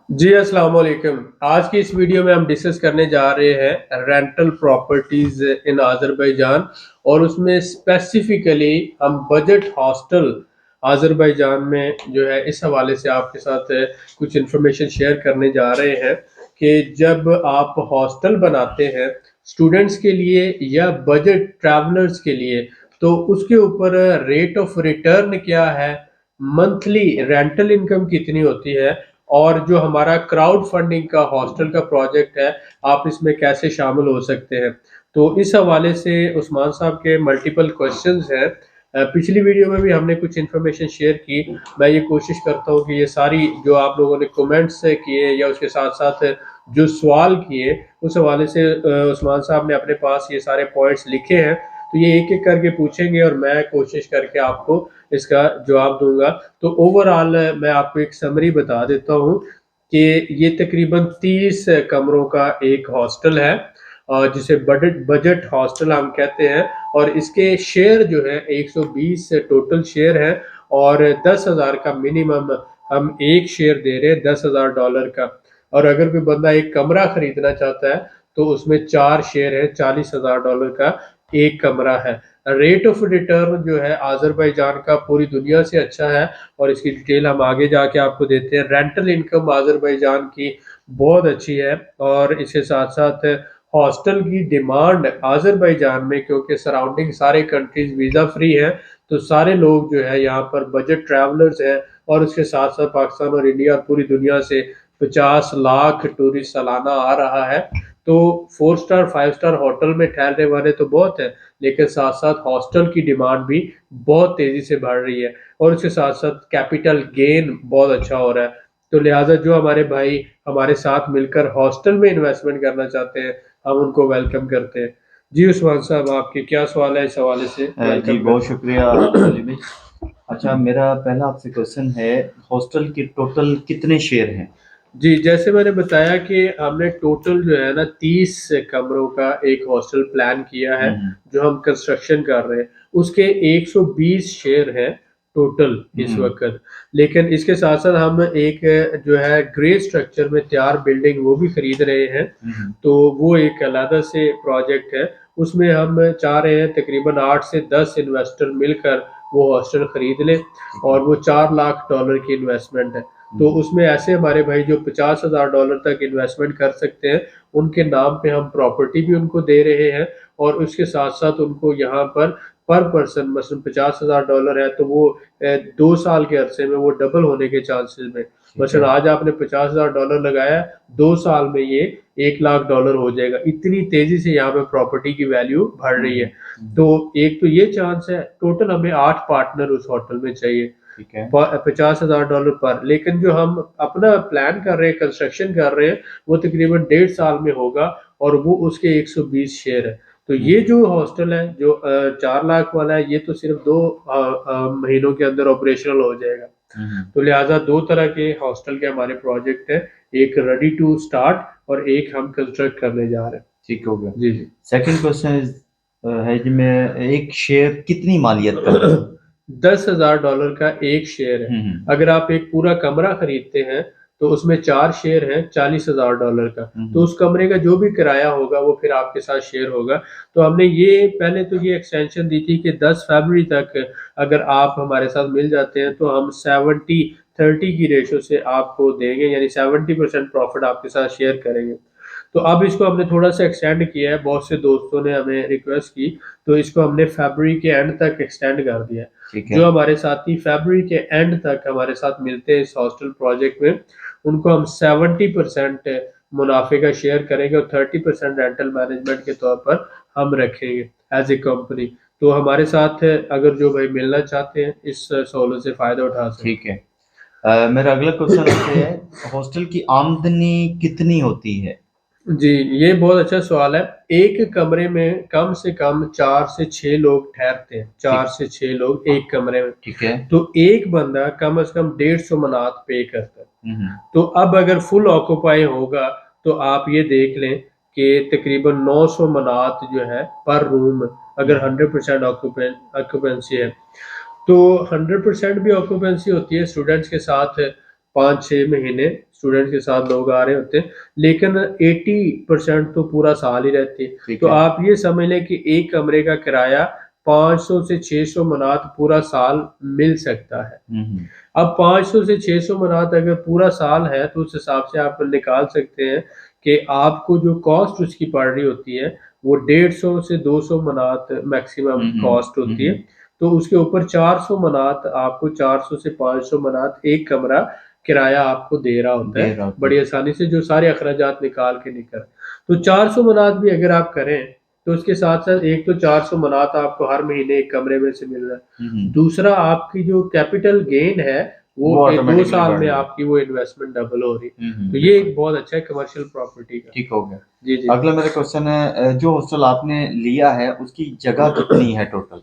जी, अस्सलाम वालेकुम। आज की इस वीडियो में हम डिस्कस करने जा रहे हैं रेंटल प्रॉपर्टीज़ इन अज़रबैजान और उसमें स्पेसिफ़िकली हम बजट हॉस्टल अज़रबैजान में जो है इस हवाले से आपके साथ कुछ इन्फॉर्मेशन शेयर करने जा रहे हैं कि जब आप हॉस्टल बनाते हैं स्टूडेंट्स के लिए या बजट ट्रैवलर्स के लिए, तो उसके ऊपर रेट ऑफ रिटर्न क्या है, मंथली रेंटल इनकम कितनी होती है और जो हमारा क्राउड फंडिंग का हॉस्टल का प्रोजेक्ट है, आप इसमें कैसे शामिल हो सकते हैं। तो इस हवाले से उस्मान साहब के मल्टीपल क्वेश्चंस हैं। पिछली वीडियो में भी हमने कुछ इन्फॉर्मेशन शेयर की। मैं ये कोशिश करता हूँ कि ये सारी जो आप लोगों ने कमेंट्स किए या उसके साथ-साथ जो सवाल किए, उस हवाले से उस्मान साहब ने अपने पास ये सारे पॉइंट्स लिखे हैं, तो ये एक-एक करके पूछेंगे और मैं कोशिश करके आपको इसका जवाब दूँगा। तो ओवरऑल मैं आपको एक समरी बता देता हूँ कि ये तकरीबन 30 कमरों का एक हॉस्टल है जिसे बजट बजट हॉस्टल हम कहते हैं और इसके शेयर जो है 120 टोटल शेयर हैं और 10,000 का मिनिमम हम एक शेयर दे रहे हैं $10,000 का। और अगर कोई बंदा एक कमरा खरीदना चाहता है तो उसमें 4 शेयर हैं, $40,000 का एक कमरा है। रेट ऑफ रिटर्न जो है अज़रबैजान का पूरी दुनिया से अच्छा है और इसकी डिटेल हम आगे जाके आपको देते हैं। रेंटल इनकम अज़रबैजान की बहुत अच्छी है और इसके साथ-साथ हॉस्टल की डिमांड अज़रबैजान में, क्योंकि सराउंडिंग सारे कंट्रीज़ वीज़ा फ्री हैं, तो सारे लोग जो है यहाँ पर बजट ट्रैवलर्स हैं और उसके साथ-साथ पाकिस्तान और इंडिया और पूरी दुनिया से 50 लाख टूरिस्ट सालाना आ रहा है। तो 4 स्टार 5 स्टार होटल में ठहरने वाले तो बहुत हैं, लेकिन साथ-साथ हॉस्टल की डिमांड भी बहुत तेज़ी से बढ़ रही है और उसके साथ-साथ कैपिटल गेन बहुत अच्छा हो रहा है। तो लिहाज़ा जो हमारे भाई हमारे साथ मिलकर हॉस्टल में इन्वेस्टमेंट करना चाहते हैं, हम उनको वेलकम करते हैं। जी उस्मान साहब, आपके क्या सवाल है इस हवाले से? जी वेलकम बहुत करते शुक्रिया हैं। अली भाई। अच्छा, मेरा पहला आपसे क्वेश्चन है, हॉस्टल के टोटल कितने शेयर हैं? जी, जैसे मैंने बताया कि हमने टोटल जो है ना 30 कमरों का एक हॉस्टल प्लान किया है, हम्म। जो हम कंस्ट्रक्शन कर रहे हैं। उसके 120 शेयर हैं टोटल इस हम्म। वक़्त। लेकिन इसके साथ-साथ हम एक जो है ग्रे स्ट्रक्चर में तैयार बिल्डिंग वो भी खरीद रहे हैं, हम्म। तो वो एक अलग से प्रोजेक्ट है। उसमें हम चाह रहे हैं तकरीबन 8 से 10 इन्वेस्टर मिलकर वो हॉस्टल खरीद लें ठीक है। और वो $4 लाख की इन्वेस्टमेंट है। तो हम्म। उसमें ऐसे हमारे भाई जो $50,000 तक इन्वेस्टमेंट कर सकते हैं, उनके नाम पे हम प्रॉपर्टी भी उनको दे रहे हैं और उसके साथ-साथ उनको यहाँ पर पर्सन मसलन $50,000 है तो वो 2 साल के अरसे में वो डबल होने के चांसेस में, ठीक मसलन है। आज आपने $50,000 लगाया, 2 साल में ये $1 लाख हो जाएगा। इतनी तेज़ी से यहाँ पे प्रॉपर्टी की वैल्यू बढ़ रही है। हम्म। तो एक तो ये चांस है, टोटल हमें 8 पार्टनर उस होटल में चाहिए। ठीक है। $50,000 पर, लेकिन जो हम अपना प्लान कर रहे हैं, कंस्ट्रक्शन कर रहे हैं, वो तकरीबन 1.5 साल में होगा और वो उसके 120 शेयर है। तो ये हम्म। जो हॉस्टल है जो 4 लाख वाला है, ये तो सिर्फ 2 महीनों के अंदर ऑपरेशनल हो जाएगा। हम्म। तो लिहाजा 2 तरह के हॉस्टल के हमारे प्रोजेक्ट हैं, एक रेडी टू स्टार्ट और एक हम कंस्ट्रक्ट करने जा रहे हैं। ठीक हो गया। जी, जी। सेकंड क्वेश्चन है जी, मैं एक शेयर कितनी मालियत का है? $10,000 का एक शेयर है। हम्म। अगर आप एक पूरा कमरा खरीदते हैं तो उसमें 4 शेयर हैं $40,000 का। तो हम्म। उस कमरे का जो भी किराया होगा वो फिर आपके साथ शेयर होगा। तो हमने ये पहले तो ये एक्सटेंशन दी थी कि 10 फरवरी तक अगर आप हमारे साथ मिल जाते हैं तो हम 70-30 की रेशो से आपको देंगे, यानी 70% प्रॉफिट आपके साथ शेयर करेंगे। तो अब इसको हमने थोड़ा-सा एक्सटेंड किया है, बहुत से दोस्तों ने हमें रिक्वेस्ट की, तो इसको हमने फरवरी के एंड तक एक्सटेंड कर दिया है। ठीक है। जो हमारे साथी फरवरी के एंड तक हमारे साथ मिलते हैं इस हॉस्टल प्रोजेक्ट में, उनको हम 70% मुनाफे का शेयर करेंगे और 30% रेंटल मैनेजमेंट के तौर पर हम रखेंगे एज़ ए कंपनी। तो हमारे साथ अगर जो भाई मिलना चाहते हैं, इस सहूलत से फ़ायदा उठा ठीक सकते है। मेरा अगला क्वेश्चन आपसे है, हॉस्टल की आमदनी कितनी होती है? हैं। जी, ये बहुत अच्छा सवाल है। एक कमरे में कम से कम 4 से 6 लोग ठहरते हैं, 4 ठीक। से 6 लोग एक कमरे में। ठीक है। तो एक बंदा कम से कम 150 मनात पे करता है। हम्म। तो अब अगर फुल ऑक्यूपाई होगा तो आप ये देख लें कि तकरीबन 900 मनात जो है पर रूम, अगर हम्म। 100% ऑक्यूपेंसी है। तो 100% भी ऑक्यूपेंसी होती है स्टूडेंट्स के साथ 5-6 महीने स्टूडेंट के साथ लोग आ रहे होते हैं, लेकिन 80% तो पूरा साल ही रहती है। ठीक तो है। आप ये समझ लें कि एक कमरे का किराया 500 से 600 मनात पूरा साल मिल सकता है। हम्म। अब 500 से 600 मनात अगर पूरा साल है तो उस हिसाब से आप निकाल सकते हैं कि आपको जो कॉस्ट उसकी पड़ रही होती है वो 150 से 200 मनात मैक्सिमम कॉस्ट होती है। तो उसके ऊपर 400 मनात आपको 400 से 500 मनात एक कमरा किराया आपको दे रहा होता दे है रहा होता बड़ी है। आसानी से, जो सारे अखराजात निकाल के निकल। तो 400 मनात भी अगर आप करें तो उसके साथ साथ एक तो 400 मनात आपको हर महीने एक कमरे में से मिल रहा है, दूसरा आपकी जो कैपिटल गेन है वो वो 2 ऑटोमेटिकली साल बढ़ में रहा है। आपकी वो इन्वेस्टमेंट डबल हो रही है। तो ये बिल्कुल एक बहुत अच्छा है कमर्शियल प्रॉपर्टी का। ठीक हो गया। जी जी। अगला मेरा क्वेश्चन है, जो हॉस्टल आपने लिया है उसकी जगह कितनी है टोटल?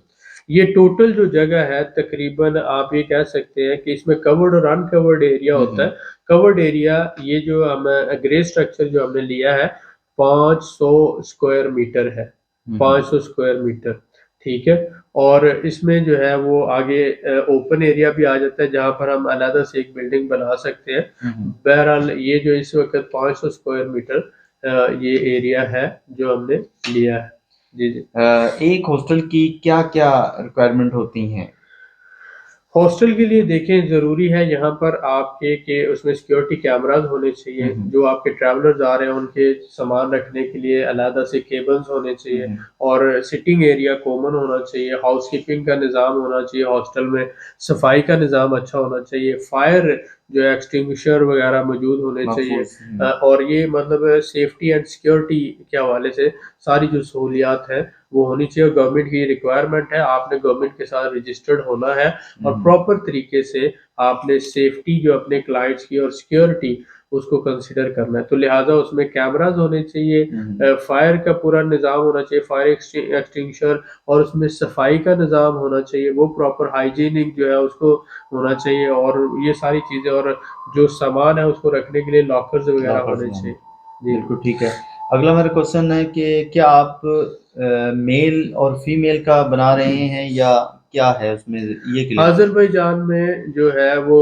ये टोटल जो जगह है तकरीबन आप ये कह सकते हैं कि इसमें कवर्ड और अनकवर्ड एरिया होता है। कवर्ड एरिया ये जो हम ग्रे स्ट्रक्चर जो हमने लिया है 500 स्क्वायर मीटर है, 500 स्क्वायर मीटर, ठीक है। और इसमें जो है वो आगे ओपन एरिया भी आ जाता है जहां पर हम अलग से एक बिल्डिंग बना सकते हैं। बहरहाल ये जो इस वक्त 500 स्क्वायर मीटर ये एरिया है जो हमने लिया है। जी जी। एक हॉस्टल की क्या क्या रिक्वायरमेंट होती हैं? हॉस्टल के लिए देखें ज़रूरी है यहाँ पर आपके कि उसमें सिक्योरिटी कैमरास होने चाहिए, जो आपके ट्रैवलर्स आ रहे हैं उनके सामान रखने के लिए अलग से केबल्स होने चाहिए, और सिटिंग एरिया कॉमन होना चाहिए, हाउसकीपिंग का निज़ाम होना चाहिए हॉस्टल में, सफाई का निज़ाम अच्छा होना चाहिए, फायर जो है एक्सटिंग्विशर वगैरह मौजूद होने चाहिए। और ये मतलब सेफ्टी एंड सिक्योरिटी के हवाले से सारी जो सहूलियात हैं वो होनी चाहिए। गवर्नमेंट की रिक्वायरमेंट है, आपने गवर्नमेंट के साथ रजिस्टर्ड होना है और प्रॉपर तरीके से आपने सेफ्टी जो अपने क्लाइंट्स की और सिक्योरिटी उसको कंसिडर करना है। तो लिहाजा उसमें कैमरास होने चाहिए, फायर का पूरा निज़ाम होना चाहिए, फायर एक्सटिंग्विशर, और उसमें सफाई का निज़ाम होना चाहिए, वो प्रॉपर हाइजीनिक जो है उसको होना चाहिए, और ये सारी चीज़ें, और जो सामान है उसको रखने के लिए लॉकर्स वगैरह होने चाहिए। जी बिल्कुल ठीक है। अगला मेरा क्वेश्चन है कि क्या आप मेल और फीमेल का बना रहे हैं या क्या है उसमें, ये क्लियर। अज़रबैजान में जो है वो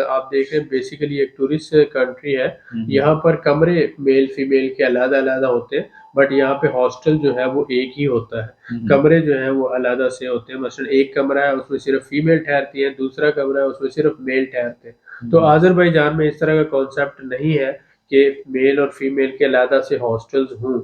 आप देखें बेसिकली एक टूरिस्ट कंट्री है। यहाँ पर कमरे मेल फीमेल के अलग अलग होते हैं, बट यहाँ पे हॉस्टल जो है वो एक ही होता है। कमरे जो है वो अलग से होते हैं, मसलन एक कमरा है उसमें सिर्फ फीमेल ठहरती है, दूसरा कमरा है उसमें सिर्फ मेल ठहरते हैं। तो अज़रबैजान में इस तरह का कॉन्सेप्ट नहीं है कि मेल और फीमेल के अलग से हॉस्टल्स हों,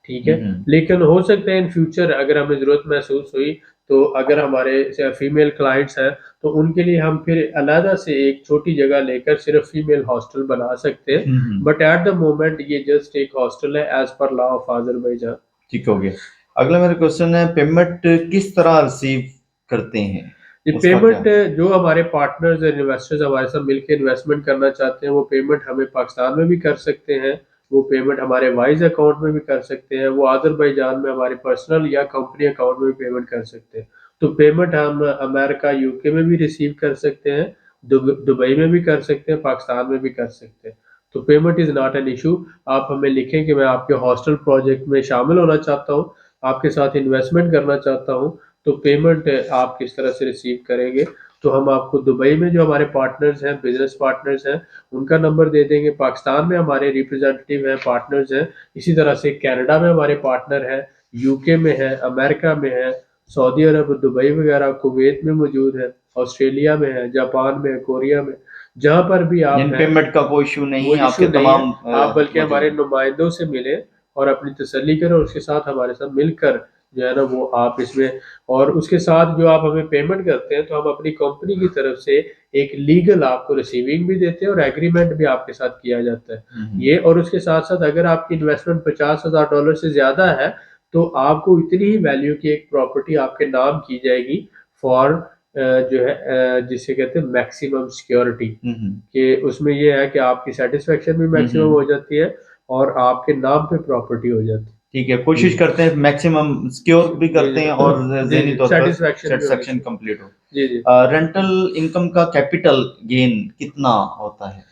ठीक है। लेकिन हो सकता है इन फ्यूचर अगर हमें ज़रूरत महसूस हुई तो अगर हमारे फीमेल क्लाइंट्स हैं तो उनके लिए हम फिर अलग से एक छोटी जगह लेकर सिर्फ फीमेल हॉस्टल बना सकते हैं, बट एट द मोमेंट ये जस्ट एक हॉस्टल है as per law of Azerbaijan. ठीक हो गया। अगला मेरा क्वेश्चन है, पेमेंट किस तरह रिसीव करते हैं? ये उसका क्या? पेमेंट जो हमारे पार्टनर्स और इन्वेस्टर्स हमारे साथ मिलकर इन्वेस्टमेंट करना चाहते हैं वो पेमेंट हमें पाकिस्तान में भी कर सकते हैं, वो पेमेंट हमारे वाइज अकाउंट में भी कर सकते हैं, वो अज़रबैजान में हमारे पर्सनल या कंपनी अकाउंट में भी पेमेंट कर सकते हैं। तो पेमेंट हम अमेरिका यूके में भी रिसीव कर सकते हैं, दुबई में भी कर सकते हैं, पाकिस्तान में भी कर सकते हैं। तो payment is not an issue. आप हमें लिखें कि मैं आपके हॉस्टल प्रोजेक्ट में शामिल होना चाहता हूँ, आपके साथ इन्वेस्टमेंट करना चाहता हूँ, तो पेमेंट आप किस तरह से रिसीव करेंगे। तो हम आपको दुबई में जो हमारे पार्टनर्स हैं, बिजनेस पार्टनर्स हैं, उनका नंबर दे देंगे, पाकिस्तान में हमारे रिप्रेजेंटेटिव हैं, पार्टनर्स हैं, इसी तरह से कनाडा में हमारे पार्टनर हैं, यूके में है, अमेरिका में है, सऊदी अरब, दुबई वगैरह, कुवैत में मौजूद है, ऑस्ट्रेलिया में है, जापान में है, कोरिया में, जहाँ पर भी आप हैं पेमेंट का कोई इशू नहीं वो है, इशू आपके नहीं है। तमाम आप बल्कि मौजूद हमारे हैं। नुमाइंदों से मिले और अपनी तसल्ली करें, और उसके साथ हमारे साथ मिलकर जो है ना वो आप इसमें, और उसके साथ जो आप हमें पेमेंट करते हैं तो हम अपनी कंपनी की तरफ से एक लीगल आपको रिसीविंग भी देते हैं और एग्रीमेंट भी आपके साथ किया जाता है ये। और उसके साथ साथ अगर आपकी इन्वेस्टमेंट $50,000 से ज़्यादा है तो आपको इतनी ही वैल्यू की एक प्रॉपर्टी आपके नाम की जाएगी फॉर जो है जिसे कहते हैं मैक्सिमम सिक्योरिटी, कि उसमें ये है कि आपकी सेटिस्फेक्शन भी मैक्सिमम हो जाती है और आपके नाम पे प्रॉपर्टी हो जाती है। ठीक है, कोशिश करते हैं मैक्सिमम सिक्योर भी करते हैं और जी ज़हनी जी, तौर पर सेटिस्फेक्शन भी होनी सेटिस्फेक्शन चाहिए। कंप्लीट हो। जी जी। रेंटल इनकम का कैपिटल गेन कितना होता है?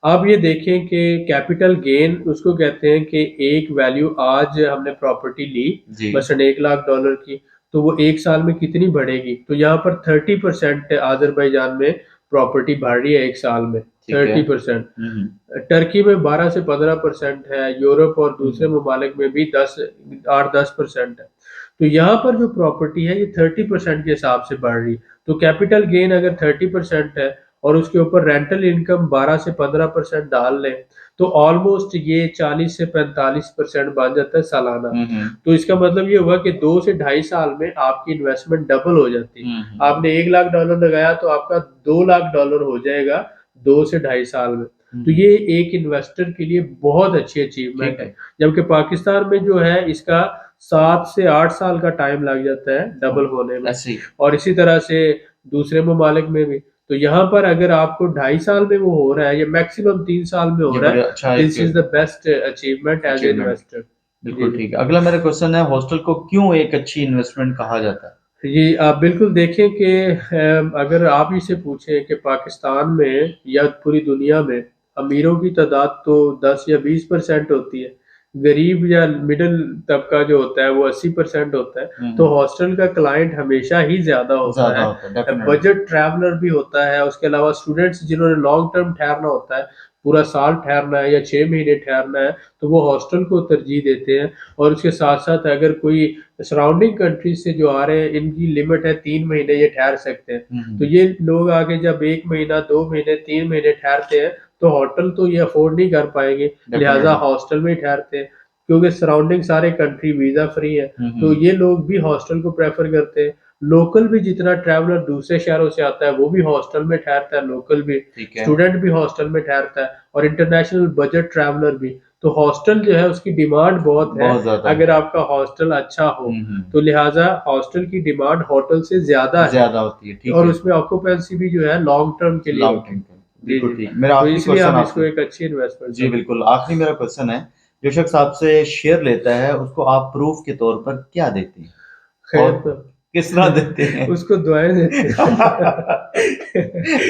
आप ये देखें कि कैपिटल गेन उसको कहते हैं कि एक वैल्यू आज हमने प्रॉपर्टी ली जी। मसलन $1 लाख की, तो वो एक साल में कितनी बढ़ेगी। तो यहाँ पर 30% अज़रबैजान में प्रॉपर्टी बढ़ रही है एक साल में ठीक है। 30%। टर्की में 12 से 15% है, यूरोप और दूसरे ममालिक में भी 8-10% है। तो यहाँ पर जो प्रॉपर्टी है ये 30% के हिसाब से बढ़ रही है। तो कैपिटल गेन अगर 30% है और उसके ऊपर रेंटल इनकम 12 से 15% डाल लें तो ऑलमोस्ट ये 40 से 45% बन जाता है सालाना। तो इसका मतलब ये हुआ कि 2 से ढाई साल में आपकी इन्वेस्टमेंट डबल हो जाती है। आपने $1 लाख लगाया तो आपका $2 लाख हो जाएगा 2 से ढाई साल में। तो ये एक इन्वेस्टर के लिए बहुत अच्छी अचीवमेंट है, जबकि पाकिस्तान में जो है इसका 7 से 8 साल का टाइम लग जाता है डबल होने में, और इसी तरह से दूसरे ममालिक में भी। तो यहाँ पर अगर आपको 2.5 साल में वो हो रहा है या मैक्सिमम 3 साल में हो रहा है, अच्छा this is the best achievement as a investor. बिल्कुल ठीक है। अगला मेरा क्वेश्चन है, हॉस्टल को क्यों एक अच्छी इन्वेस्टमेंट कहा जाता है? ये आप बिल्कुल देखें कि अगर आप ही से पूछें कि पाकिस्तान में या पूरी दुनिया में अमीरों की तादाद तो 10 या 20% होती है, गरीब या मिडिल तबका जो होता है वो 80% होता है। तो हॉस्टल का क्लाइंट हमेशा ही ज्यादा होता है। बजट ट्रैवलर भी होता है, उसके अलावा स्टूडेंट्स जिन्होंने लॉन्ग टर्म ठहरना होता है, पूरा साल ठहरना है या 6 महीने ठहरना है, तो वो हॉस्टल को तरजीह देते हैं। और उसके साथ साथ अगर कोई सराउंडिंग कंट्रीज से जो आ रहे हैं, इनकी लिमिट है 3 महीने ये ठहर सकते हैं। तो ये लोग आगे जब 1 महीना 2 महीने 3 महीने ठहरते हैं तो होटल तो ये अफोर्ड नहीं कर पाएंगे, लिहाजा हॉस्टल में ही ठहरते हैं, क्योंकि सराउंडिंग सारे कंट्री वीजा फ्री है। तो ये लोग भी हॉस्टल को प्रेफर करते हैं। लोकल भी जितना ट्रैवलर दूसरे शहरों से आता है वो भी हॉस्टल में ठहरता है, लोकल भी, स्टूडेंट भी हॉस्टल में ठहरता है, और इंटरनेशनल बजट ट्रैवलर भी। तो हॉस्टल जो है उसकी डिमांड बहुत है, अगर आपका हॉस्टल अच्छा हो तो लिहाजा हॉस्टल की डिमांड होटल से ज्यादा होती है, और उसमें ऑक्यूपेंसी भी जो है लॉन्ग टर्म के लिए होती है। बिल्कुल ठीक। मेरा तो आखिरी इसलिए क्वेश्चन आप इसको आपसे, एक अच्छी इन्वेस्टमेंट। जी बिल्कुल, आखिरी मेरा क्वेश्चन है, जो शख्स आपसे शेयर लेता है उसको आप प्रूफ के तौर पर क्या देते हैं खैर और तो किस तरह देते हैं? उसको दुआएं देते हैं।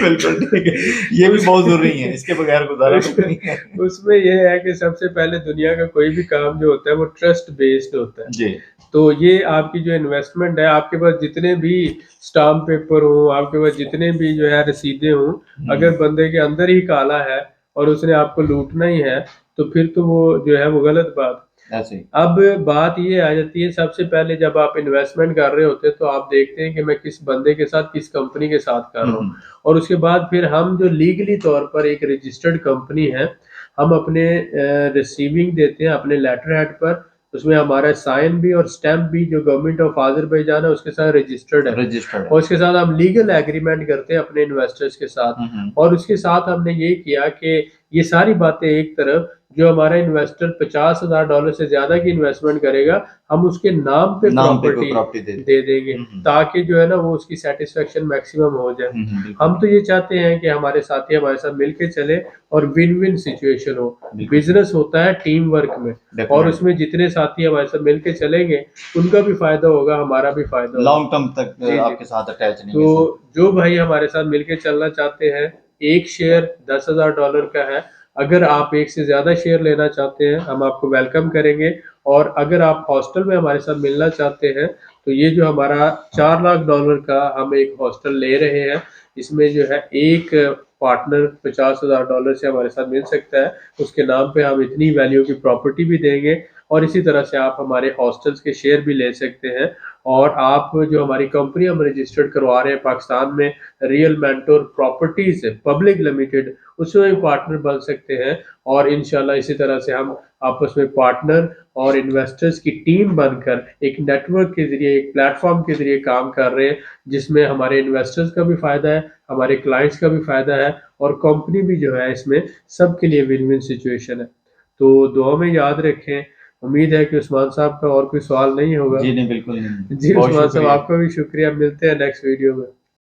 बिल्कुल ठीक है, ये भी बहुत जरूरी है, इसके बगैर गुजारा नहीं है। उसमें ये है कि सबसे पहले दुनिया का कोई भी काम जो होता है वो ट्रस्ट बेस्ड होता है। जी। तो ये आपकी जो इन्वेस्टमेंट है, आपके पास जितने भी स्टाम्प पेपर हो, आपके पास जितने भी जो है रसीदें हों, अगर बंदे के अंदर ही काला है और उसने आपको लूटना ही है तो फिर तो वो जो है वो गलत बात। ऐसे ही। अब बात ये आ जाती है, सबसे पहले जब आप इन्वेस्टमेंट कर रहे होते हैं तो आप देखते हैं कि मैं किस बंदे के साथ, किस कंपनी के साथ कर रहा हूँ, और उसके बाद फिर हम जो लीगली तौर पर एक रजिस्टर्ड कंपनी है, हम अपने रिसीविंग देते हैं अपने लेटर हेड पर, उसमें हमारा साइन भी और स्टैम्प भी जो गवर्नमेंट ऑफ आज़रबाईजान है उसके साथ रजिस्टर्ड है, और उसके साथ हम लीगल एग्रीमेंट करते हैं अपने इन्वेस्टर्स के साथ। और उसके साथ हमने ये किया कि ये सारी बातें एक तरफ, जो हमारा इन्वेस्टर $50,000 से ज्यादा की इन्वेस्टमेंट करेगा, हम उसके नाम पे प्रॉपर्टी दे देंगे, ताकि जो है ना वो उसकी सेटिस्फेक्शन मैक्सिमम हो जाए। हम तो ये चाहते हैं कि हमारे साथी हमारे साथ मिलके चले और विन विन सिचुएशन हो। बिजनेस होता है टीम वर्क में, और उसमें जितने साथी हमारे साथ मिलके चलेंगे उनका भी फायदा होगा, हमारा भी फायदा होगा, लॉन्ग टर्म तक आपके साथ अटैच नहीं। तो जो भाई हमारे साथ मिलके चलना चाहते हैं, एक शेयर $10,000 का है, अगर आप एक से ज्यादा शेयर लेना चाहते हैं हम आपको वेलकम करेंगे। और अगर आप हॉस्टल में हमारे साथ मिलना चाहते हैं तो ये जो हमारा $4 लाख का हम एक हॉस्टल ले रहे हैं, इसमें जो है एक पार्टनर $50,000 से हमारे साथ मिल सकता है, उसके नाम पे हम इतनी वैल्यू की प्रॉपर्टी भी देंगे, और इसी तरह से आप हमारे हॉस्टल्स के शेयर भी ले सकते हैं। और आप जो हमारी कंपनी हम रजिस्टर्ड करवा रहे हैं पाकिस्तान में, real mentor properties public limited, उसमें भी पार्टनर बन सकते हैं। और इंशाल्लाह इसी तरह से हम आपस में पार्टनर और इन्वेस्टर्स की टीम बनकर एक नेटवर्क के जरिए, एक प्लेटफॉर्म के जरिए काम कर रहे हैं, जिसमें हमारे इन्वेस्टर्स का भी फायदा है, हमारे क्लाइंट्स का भी फायदा है, और कंपनी भी जो है इसमें सबके लिए विन विन सिचुएशन है। तो दुआ में याद रखें। उम्मीद है कि उस्मान साहब का और कोई सवाल नहीं होगा। जी नहीं, बिल्कुल नहीं। जी उस्मान साहब, आपका भी शुक्रिया, मिलते हैं नेक्स्ट वीडियो में।